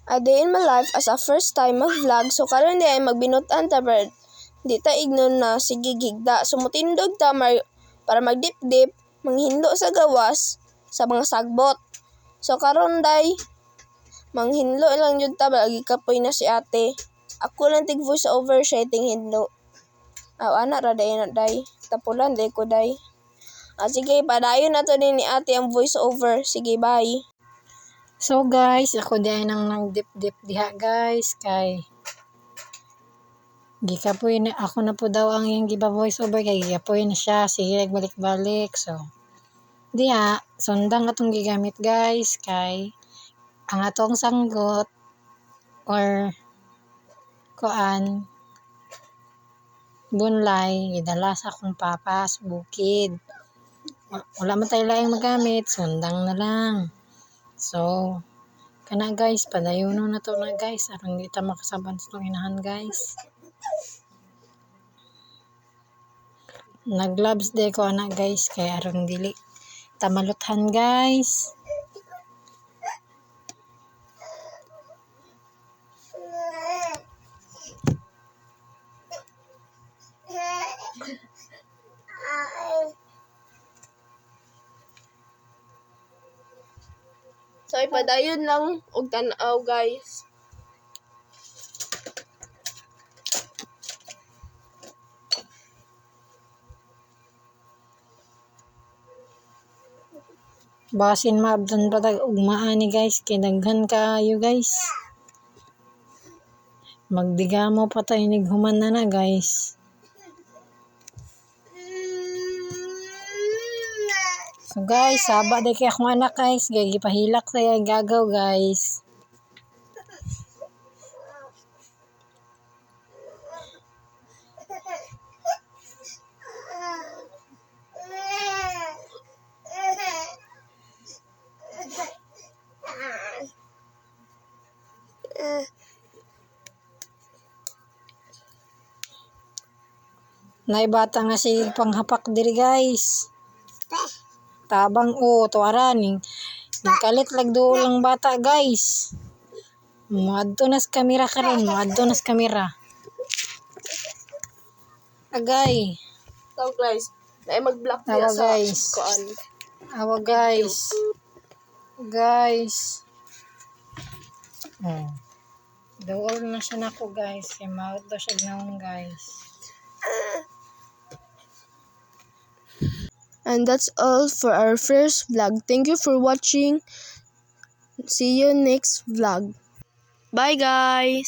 A day in my life as a first time mag-vlog. So karon di ay magbinutan ta pero di ta ignon na sige gigda. So mutindog ta para magdip-dip, manghinlo sa gawas sa mga sagbot. So karon day manghinlo lang jud ta lagi kapoy na si ate. Ako lang tig voice over siya ting hinlo. Ana ra day na day. Tapulan day ko day. Sige, padayon na to din ni ate ang voice over. Sige, bye. So guys, ako din nang nagdip-dip diha guys kay gikapoy na ako na po daw ang yung giba voice over kay gigapoy na siya, sige balik-balik. So diha sundang atong gigamit guys kay ang atong sanggot or kuan bunlay gidala sa akong papa sa bukid. Wala man tayo laing magamit, sundang na lang. So kana guys, padayono na to na guys aron di ta makasaban sa tong inahan guys. Nag-gloves day ko ana guys kay aron dili tamaluthan guys. So, ipadayon lang og tan-aw guys. Basin maabdan patag ugmaan ni guys kay daghan kaayo guys. Magdigamo pa tayo nighuman na guys. So guys, saba day kay akong anak guys, kay gipahilak saya gagaw guys. Naibata nga si panghapak diri guys. Tabang to araning. Kalit lagdo lang bata guys. Moadto nas kamera karon, moadto nas kamera. Agay. So guys, na mag-block Awa niya sa guys. kuan. Awa guys. Guys. Dool na siya nako guys. Kaya maot daw siya gnaon guys. And that's all for our first vlog. Thank you for watching. See you next vlog. Bye guys!